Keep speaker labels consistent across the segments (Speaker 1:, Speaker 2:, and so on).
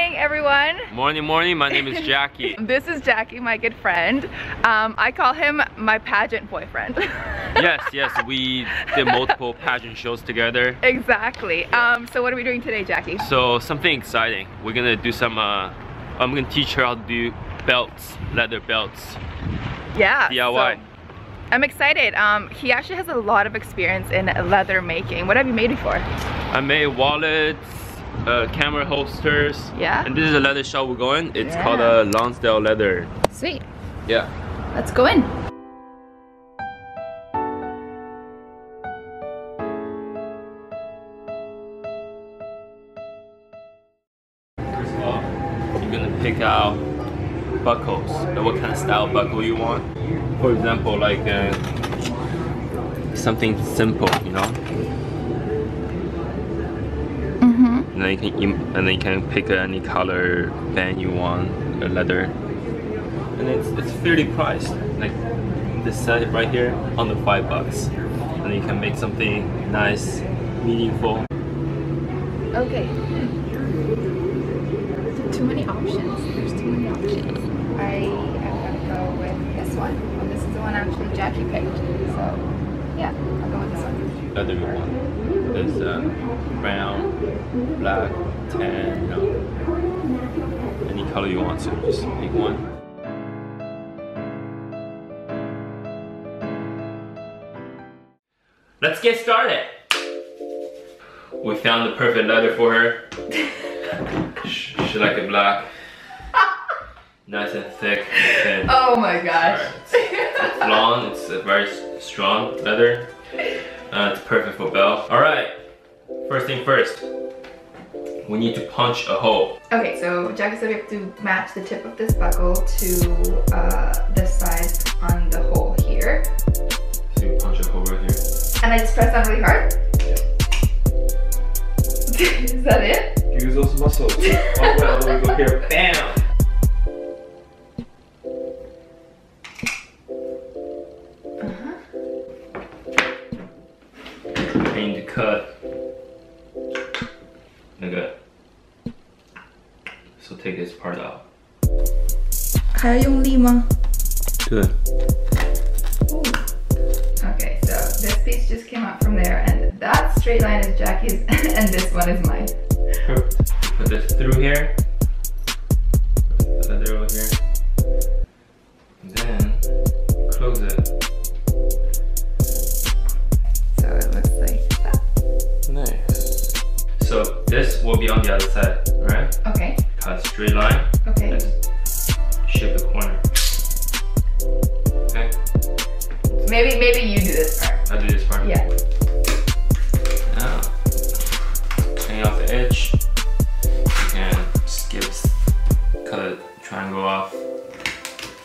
Speaker 1: morning, everyone.
Speaker 2: Morning, morning. My name is Jacky.
Speaker 1: This is Jacky, my good friend. I call him my pageant boyfriend.
Speaker 2: Yes, we did multiple pageant shows together.
Speaker 1: Exactly. So what are we doing today, Jacky?
Speaker 2: So something exciting. We're gonna do some, I'm gonna teach her how to do belts, leather belts.
Speaker 1: Yeah.
Speaker 2: DIY.
Speaker 1: So I'm excited. He actually has a lot of experience in leather making. What have you made before?
Speaker 2: I made wallets, camera holsters.
Speaker 1: Yeah.
Speaker 2: And this is a leather shop we're going. It's called Lonsdale Leather.
Speaker 1: Sweet.
Speaker 2: Yeah.
Speaker 1: Let's go in.
Speaker 2: First of all, you're gonna pick out buckles and what kind of style buckle you want. For example, like something simple, you know. And then you can pick any color band you want, leather, and it's fairly priced. Like this set right here, under $5, and you can make something nice, meaningful.
Speaker 1: Okay. Too many options. There's too many options. I am gonna go with this one. And this is the one actually Jacky picked. So yeah, I'll go with this one.
Speaker 2: Leather you want. There's brown, black, tan, you know, any color you want to, just pick one. Let's get started. We found the perfect leather for her. She like it black, nice and thick and thin.
Speaker 1: Oh my gosh.
Speaker 2: Right. It's long, it's a very strong leather. It's perfect for belt. Alright, first thing first, we need to punch a hole.
Speaker 1: Okay, so Jacky said we have to match the tip of this buckle to this size on the hole here.
Speaker 2: So you punch a hole right here.
Speaker 1: And I just press down really hard?
Speaker 2: Yeah.
Speaker 1: Is that it?
Speaker 2: Use those muscles. All the way go here. Bam! Pain to cut. Like that. So take this part out.
Speaker 1: 还要用力吗?
Speaker 2: Good.
Speaker 1: Okay, so this piece just came out from there, and that straight line is Jacky's, and this one is mine.
Speaker 2: Perfect. Put this through here. Put the leather over here. Then close it.
Speaker 1: So it looks like that.
Speaker 2: Nice. So this will be on the other side, right?
Speaker 1: Okay.
Speaker 2: Cut a straight line.
Speaker 1: Okay.
Speaker 2: And shape the corner. Okay.
Speaker 1: Maybe you do this part.
Speaker 2: I'll do this part.
Speaker 1: Yeah.
Speaker 2: Now, clean off the edge. You can skip, cut a triangle off.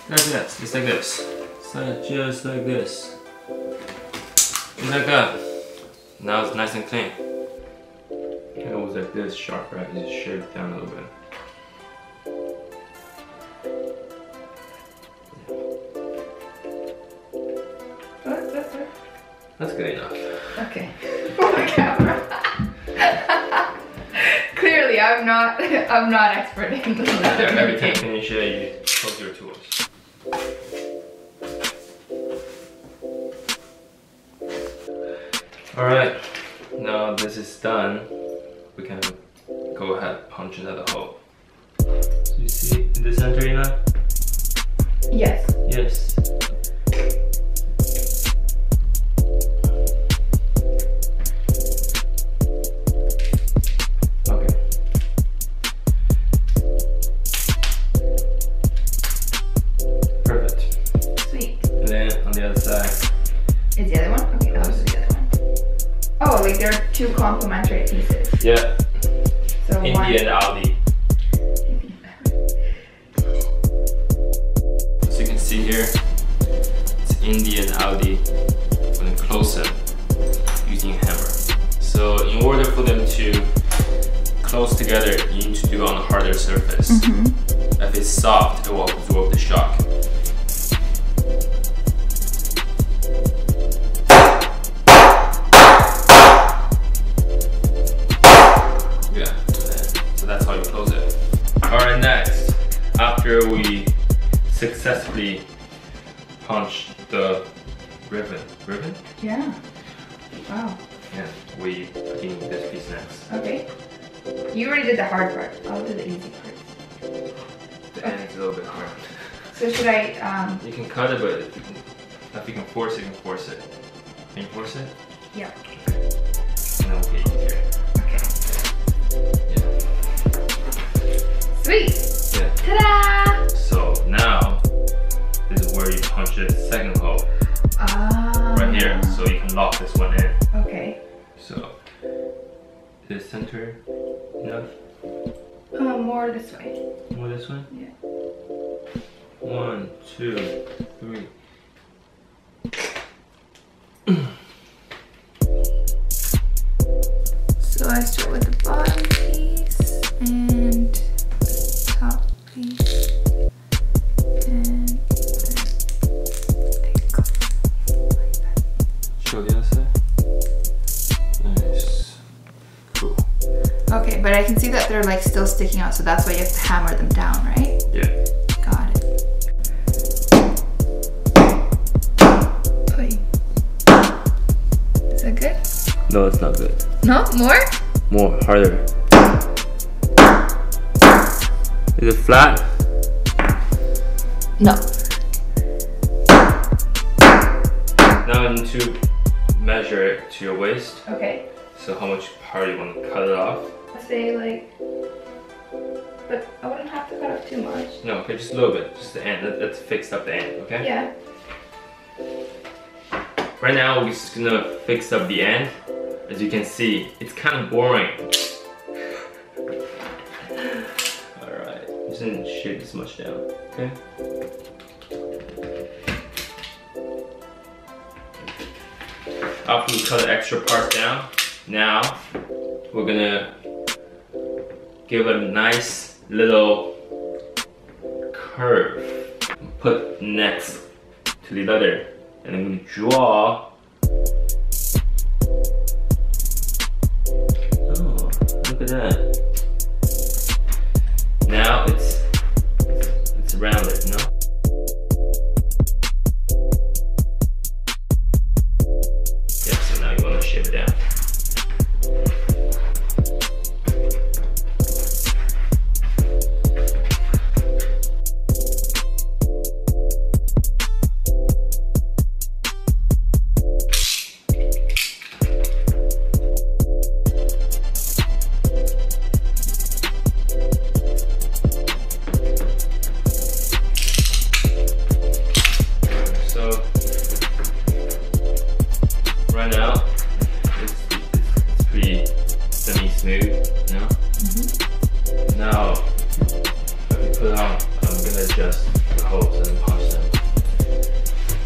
Speaker 2: Like this, just like this. So just like this. Just like that. Now it's nice and clean. It was like this sharp, right? You just shape it down a little bit. That's good enough.
Speaker 1: Okay. For the camera. Clearly, I'm not expert in this.
Speaker 2: Every time you finish it, you close your tools. Alright, now this is done, we can go ahead punch another hole. So you see in the center, Ina?
Speaker 1: Yes.
Speaker 2: Yes. Okay. Perfect.
Speaker 1: Sweet.
Speaker 2: And then on the other side.
Speaker 1: Is the other one? Okay, I'll do the other one. Oh, like they're two complementary pieces.
Speaker 2: Yeah.
Speaker 1: So
Speaker 2: India and Audi. As you can see here, it's India and Audi with a close-up using a hammer. So in order for them to close together, you need to do it on a harder surface. If it's soft, it will absorb the shock. Yeah, so that's how you close it. punch the ribbon. Ribbon?
Speaker 1: Yeah. Wow.
Speaker 2: Yeah, we putting this piece next.
Speaker 1: Okay. You already did the hard part. I'll do the easy part.
Speaker 2: The end is a little bit hard.
Speaker 1: So should I,
Speaker 2: You can cut it, but if you can force it, you can force it. Can you force it?
Speaker 1: Yeah.
Speaker 2: And then we'll get easier.
Speaker 1: Okay.
Speaker 2: Yeah.
Speaker 1: Sweet!
Speaker 2: Yeah.
Speaker 1: Ta-da!
Speaker 2: So now, this is where you punch the second hole. Right here, so you can lock this one in.
Speaker 1: Okay.
Speaker 2: So, is it center enough?
Speaker 1: More this way.
Speaker 2: More this one?
Speaker 1: Yeah.
Speaker 2: 1, 2, 3.
Speaker 1: So I start with the bottom piece and top piece. And then they go like that.
Speaker 2: Show the other side. Nice. Cool.
Speaker 1: Okay, but I can see that they're like still sticking out, so that's why you have to hammer them down, right?
Speaker 2: Yeah.
Speaker 1: Got it. Oy. Is that good?
Speaker 2: No, it's not good.
Speaker 1: No? More?
Speaker 2: More, harder. Is it flat?
Speaker 1: No.
Speaker 2: Now I need to measure it to your waist.
Speaker 1: Okay.
Speaker 2: So how much part you want to cut it off?
Speaker 1: I'd say like, but I wouldn't have to cut off too much.
Speaker 2: No, okay, just a little bit. Just the end. Let's fix up the end, okay?
Speaker 1: Yeah.
Speaker 2: Right now, we're just gonna fix up the end. As you can see, it's kind of boring. Alright, just didn't shape this much down, okay? After we cut the extra parts down, now we're gonna give it a nice little curve. Put next to the leather, and then we draw. Oh, look at that. Now it's rounded, no? Yeah, so now you want to shape it down.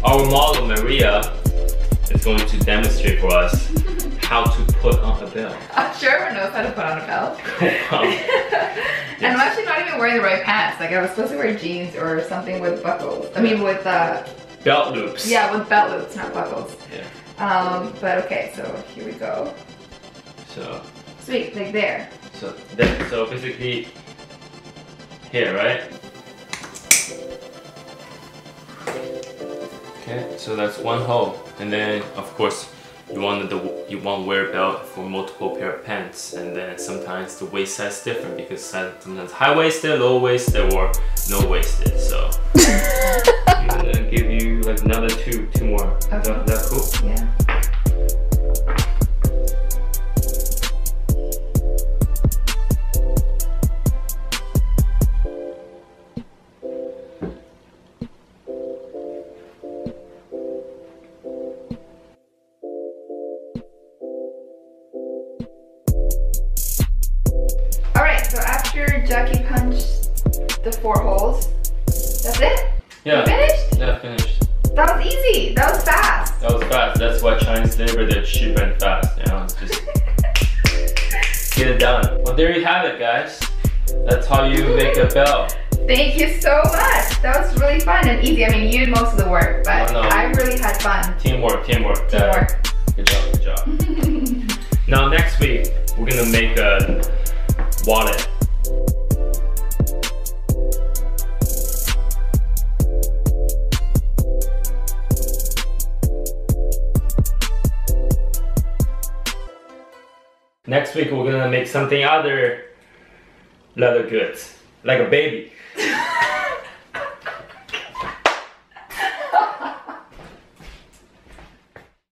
Speaker 2: Our model, Maria, is going to demonstrate for us how to put on a belt.
Speaker 1: Sure everyone knows how to put on a belt.
Speaker 2: Yes.
Speaker 1: And I'm actually not even wearing the right pants. Like I was supposed to wear jeans or something with buckles. I mean with
Speaker 2: belt loops.
Speaker 1: Yeah, with belt loops, not buckles.
Speaker 2: Yeah.
Speaker 1: But okay, so here we go.
Speaker 2: So
Speaker 1: sweet, like there.
Speaker 2: So basically here, right? Okay, so that's one hole, and then of course you want to wear a belt for multiple pair of pants, and then sometimes the waist size is different because sometimes high waisted, low waisted, or no waisted. So I'm gonna give you like another two more.
Speaker 1: Okay.
Speaker 2: Is that cool?
Speaker 1: Yeah. So after Jacky punched the 4 holes, that's it?
Speaker 2: Yeah.
Speaker 1: You finished?
Speaker 2: Yeah, finished.
Speaker 1: That was easy. That was fast.
Speaker 2: That was fast. That's why Chinese labor, they're cheap and fast. You know, it's just get it done. Well, there you have it, guys. That's how you make a belt.
Speaker 1: Thank you so much. That was really fun and easy. I mean, you did most of the work, but I really had fun.
Speaker 2: Teamwork.
Speaker 1: Teamwork.
Speaker 2: Good job. Now next week, we're gonna make a wallet. Next week we're gonna make something other leather goods, like a baby.